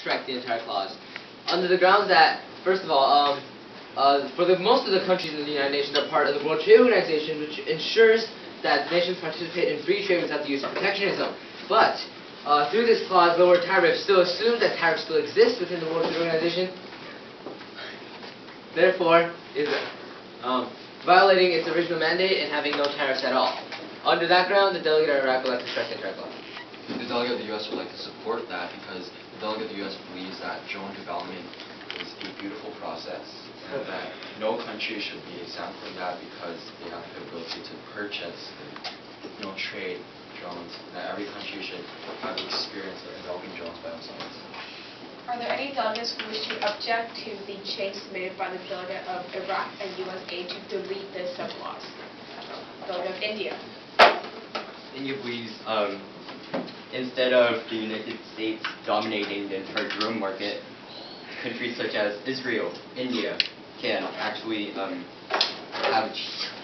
strike the entire clause. Under the grounds that, first of all, most of the countries in the United Nations are part of the World Trade Organization, which ensures that nations participate in free trade without the use of protectionism. But through this clause, lower tariffs still assume that tariffs still exist within the World Trade Organization. Therefore, is violating its original mandate and having no tariffs at all. Under that ground, the delegate of Iraq would like to strike the entire clause. The delegate of the U.S. would like to support that because the delegate of the U.S. believes that drone development is a beautiful process and that no country should be exempt from that because they have the ability to purchase and trade drones, and that every country should have the experience of developing drones by themselves. Are there any delegates who wish to object to the change submitted by the delegate of Iraq and USA to delete this subclause? Delegate of India. India believes instead of the United States dominating the entire drone market, countries such as Israel, India can actually have a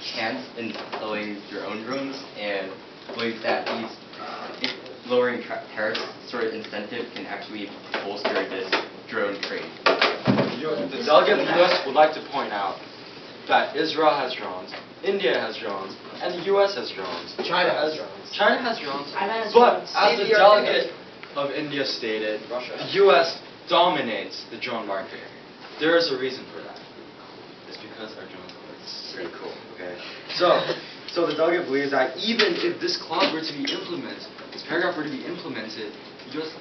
chance in selling their own drones, and believes that these lowering tariffs sort of incentive can actually bolster this drone trade. The delegate of the U.S. would like to point out that Israel has drones, India has drones, and the U.S. has drones. China has drones. China has drones. But As the delegate of India stated, the U.S. dominates the drone market. There is a reason for that. It's because our drones are very cool. Okay. So the delegate believes that even if this clause were to be implemented, this paragraph were to be implemented, the U.S.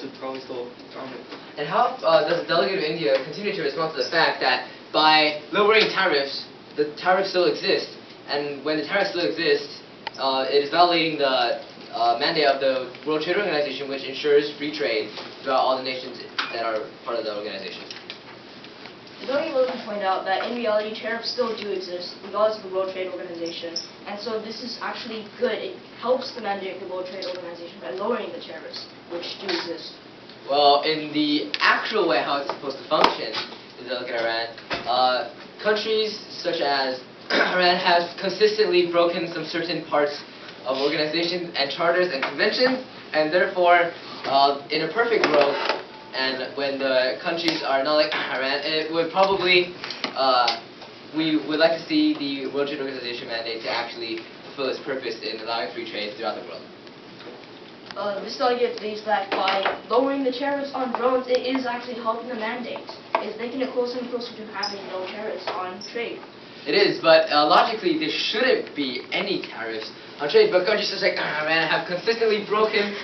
would probably still dominate. And how does the delegate of India continue to respond to the fact that by lowering tariffs, the tariffs still exist, and when the tariffs still exist, it is violating the mandate of the World Trade Organization, which ensures free trade throughout all the nations that are part of the organization? The delegate would like to point out that in reality, tariffs still do exist, regardless of the World Trade Organization, and so this is actually good. It helps the mandate of the World Trade Organization by lowering the tariffs, which do exist. Well, in the actual way how it's supposed to function, the delegate Iran, countries such as Iran has consistently broken some certain parts of organizations and charters and conventions, and therefore, in a perfect world, and when the countries are not like Iran, it would probably, we would like to see the World Trade Organization mandate to actually fulfill its purpose in allowing free trade throughout the world. This delegate believes that by lowering the tariffs on drones, it is actually helping the mandate. It's making it closer and closer to having no tariffs on trade. It is, but logically there shouldn't be any tariffs on trade, but countries such like Iran have consistently broken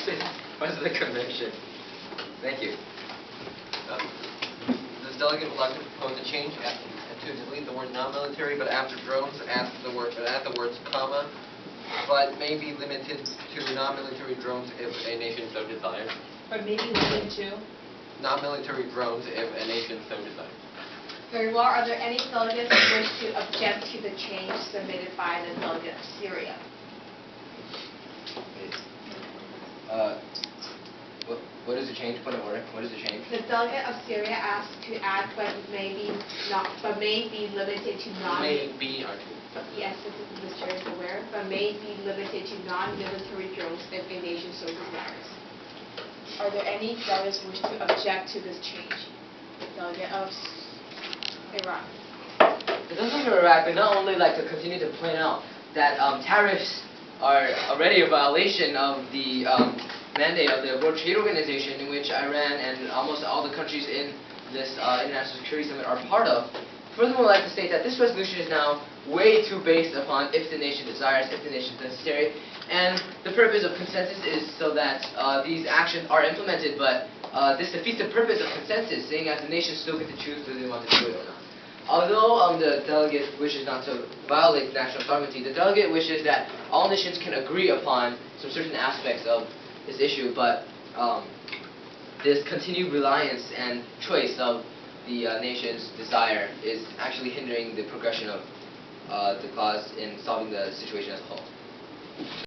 certain parts of the convention. Thank you. This delegate would like to propose a change to delete the word non-military, but after drones, add the words comma, but may be limited to non-military drones if a nation so desires. But maybe limited to? Non-military drones if a nation so desires. Very well. Are there any delegates who wish to object to the change submitted by the delegate of Syria? What is the change? Point of order. What is the change? The delegate of Syria asked to add, but may be limited to non. May be or Yes, the chair is aware, but may be limited to non-military drones if a nation so desires. Are there any delegates who wish to object to this change? Delegate of Iraq. The delegate of Iraq would not only like to continue to point out that tariffs are already a violation of the mandate of the World Trade Organization, in which Iran and almost all the countries in this International Security Summit are part of. Furthermore, I'd like to state that this resolution is now way too based upon if the nation desires, if the nation is necessary, and the purpose of consensus is so that these actions are implemented, but this defeats the purpose of consensus, saying that the nations still get to choose whether they want to do it or not. Although the delegate wishes not to violate national sovereignty, the delegate wishes that all nations can agree upon some certain aspects of this issue, but this continued reliance and choice of the nation's desire is actually hindering the progression of the cause in solving the situation as a whole.